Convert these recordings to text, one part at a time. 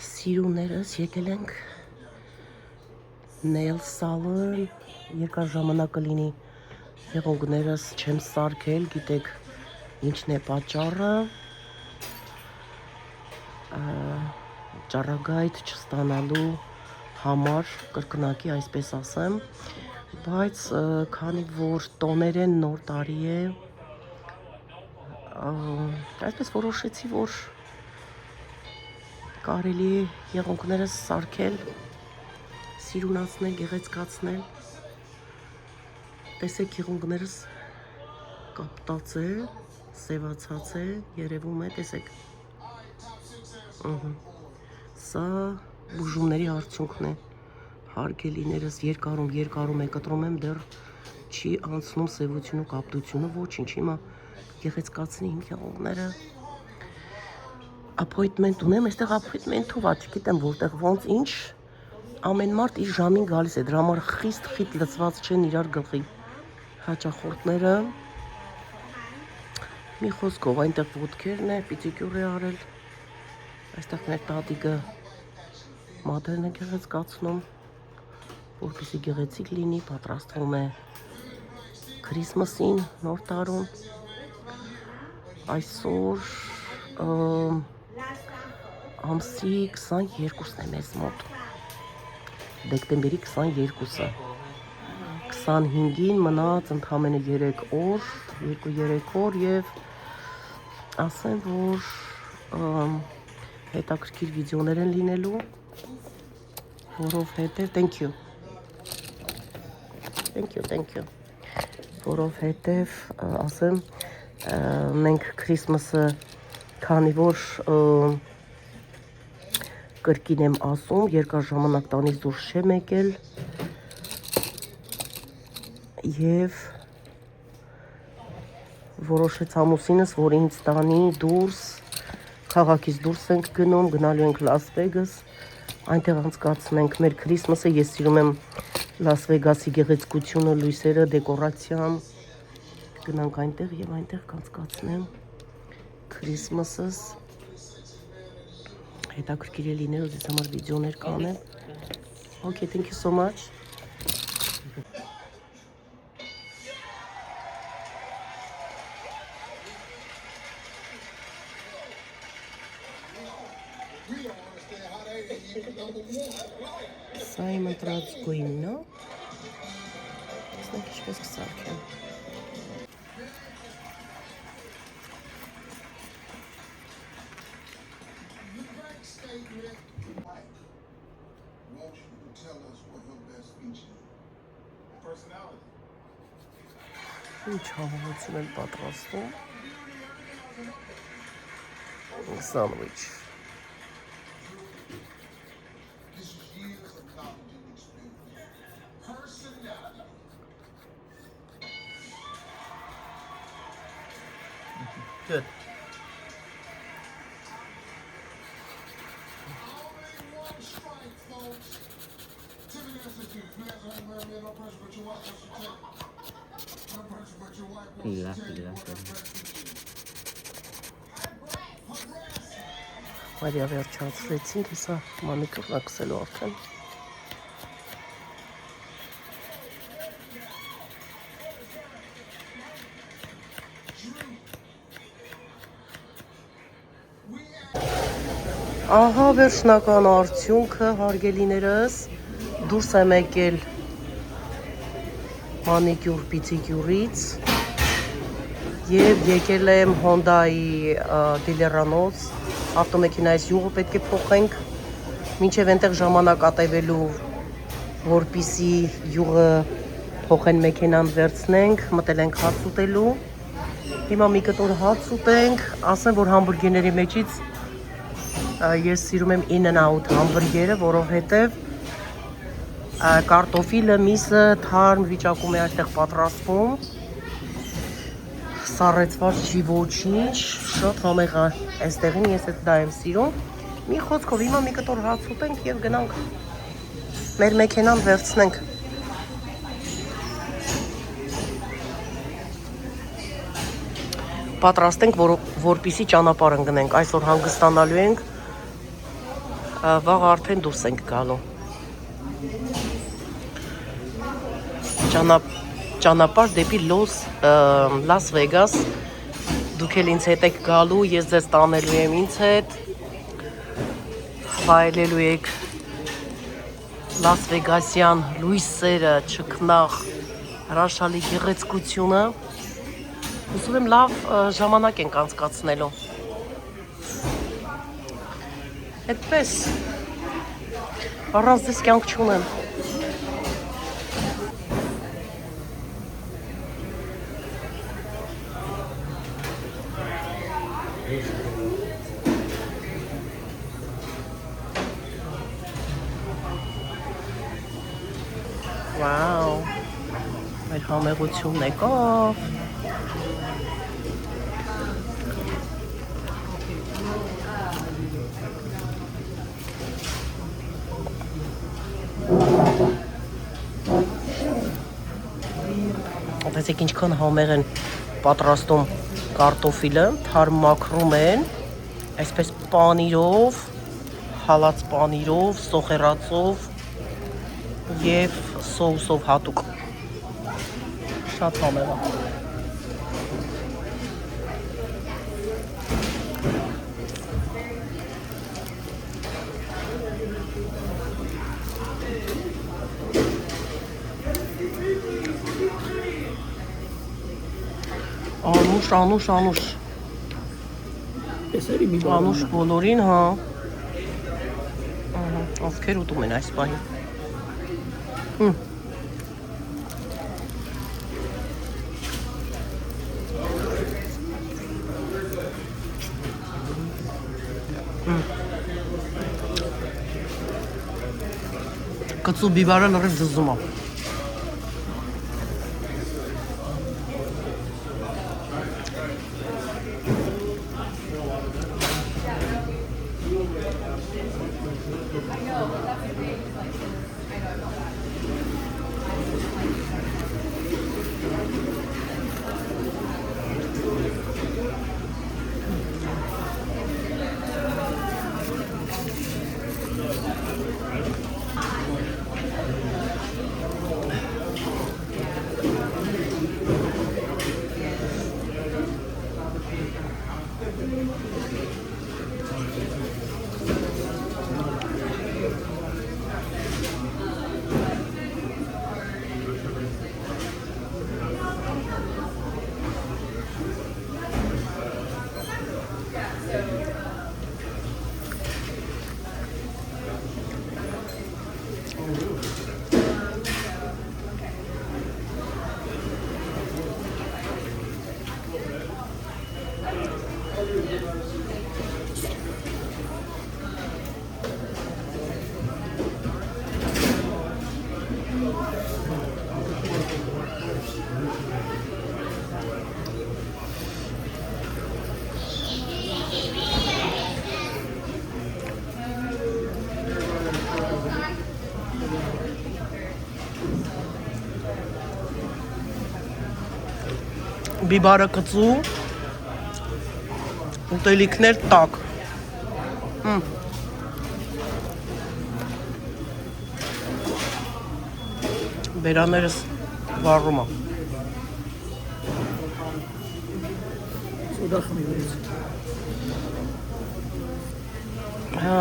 Սիրուներս եկել ենք nail salon, երկար ժամանակ կլինի եղունգներս չեմ սարքել, գիտեք ինչն է պատճառը, ճառագայթ չստանալու համար, կրկնակի այսպես ասեմ, բայց քանի որ տոներեն նոր տարի է, այսպես որոշեցի, որ կարելի է եղունգներս սարքել, սիրունացնել, գեղեցկացնել, տեսեք եղունգներս կապտած է, սևացած է, երևում է, տեսեք, սա բուժումների արդյունքն է, հարգելիներս երկարում է կտրում եմ, դեռ չի անցնում սևությունը, կապտությունը, ոչինչ, հիմա գեղեցկացնի իմ եղունգները, appointment ունեմ, այստեղ appointment-ով չգիտեմ որտեղ ոնց ինչ, ամեն մարդ իր ժամին գալիս է, դրա համար խիստ լծված չեն իրար գլխի հաճախորդները, մի խոսքով այնտեղ ոտքերն է, պիդիկյուր է արել, այստեղ մեր տատիկը մատերն է գեղեցկացնում, որպեսզի գեղեցիկ լինի, պատրաստվում է Քրիսմասին, նոր տարուն, այսօր ամսի 22-ն է մեզ մոտ, դեկտեմբերի 22-ը, 25-ին մնաց ընդամենը 3 օր, 2-3 օր և ասեմ, որ հետաքրքիր վիդեոներ են լինելու, որովհետև, որովհետև, ասեմ, մենք Քրիսմասը, քանի որ կրկին եմ ասում, երկար ժամանակ տանից դուրս չեմ եկել և որոշեց ամուսինս, որ ինձ տանի դուրս, քաղաքից դուրս ենք գնում, գնալու ենք Լաս Վեգաս, այնտեղ անցկացնենք մեր Քրիսմասը, ես սիրում եմ Լաս Վեգասի գեղեցկությունը, լույսերը, դեկորացիան, գնանք այնտեղ և այնտեղ կանցկացնեմ Քրիսմասս, հետաքրքիր է լինել, ձեզ համար վիդեոներ կանեմ, okay, thank you so much. Սա իմ ընտրած գույնն է, տեսնենք ինչպես կսարքեմ։ Ինչ հավանություն են պատրաստում, սանդվիչ։ Good. Մարիա վերջացրեցինք, հեսա մանիկյուրն ակսելու արդեն։ Ահա վերջնական արդյունքը, հարգելիներս, դուրս եմ եկել մանիկյուր պիդիկյուրից և եկել եմ Հոնդայի դիլերանոց, ավտոմեքենայից յուղը պետք է փոխենք, մինչև այնտեղ ժամանակ ատևելու, որպեսզի յուղը փոխեն մեքենան վերցնենք, մտել ենք հաց ուտելու, հիմա մի կտոր հաց ուտենք, ասեմ, որ համբուրգերների մեջից ես սիրում եմ In-N-Out համբուրգերը, որովհետև կարտոֆիլը, միսը թարմ վիճակում է այդտեղ պատրաստվում, սառեցված չի ոչինչ, շատ համեղ է այստեղին, ես դա եմ սիրում, մի խոսքով հիմա մի կտոր հաց ուտենք և գնանք մեր մեքենան վերցնենք։ պատրաստենք, որպեսզի ճանապարհ ընկնենք։ Այսօր հանգստանալու ենք Վաղ արդեն դուրս ենք գալու։ Ճանապարհ դեպի Լաս Վեգաս։ Դուք էլ ինձ հետ եք գալու, ես ձեզ տանելու եմ ինձ հետ։ Վայելելու եք Լաս Վեգասյան լույսերը, չքնաղ հրաշալի գեղեցկությունը։ Ուզում եմ լավ ժամանակ ենք անցկացնելու։ Այդպես, առանց դες կյանք չունեմ։ Վաու, մեր համեղությունն եկավ։ Տեսեք ինչքան համեղ են պատրաստում կարտոֆիլը, թարմ մաքրում են, այսպես պանիրով, հալած պանիրով, սոխերածով և սոուսով հատուկ, շատ համեղ է։ Անուշ, անուշ բոլորին, հա, ովքեր ուտում են այս պահին։ Կծու բիբարը լրիվ ձզում է։ Բիբարը կծու, ուտելիքներ տակ։ Բերաներս վառում է։ Սոդա խմիվեց։ Հա։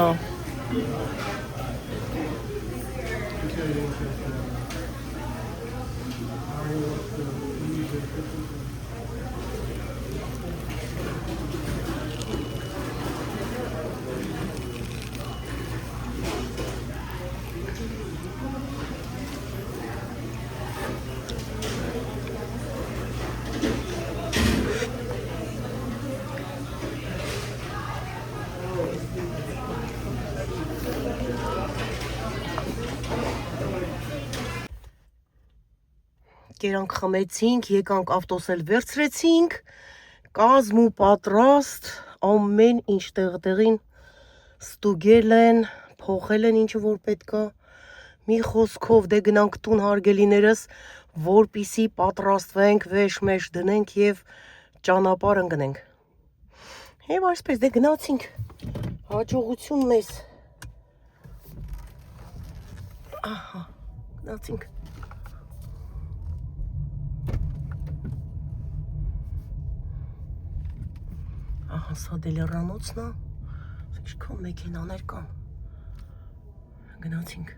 Կերանք խմեցինք, եկանք ավտոս էլ վերցրեցինք, կազմ ու պատրաստ, ամեն ինչ տեղին ստուգել են, փոխել են ինչը որ պետք է, մի խոսքով դե գնանք տուն հարգելիներս, որպիսի պատրաստվենք, վեշ-մեշ դնենք և ճանապարհ ընկնենք։ Եվ այսպես դե գնացինք, հաջողություն մեզ։ Ահա, գնացինք։ Ահա, սա դիլերանոցն է։ Ինչքան մեքենաներ կան։ Գնացինք։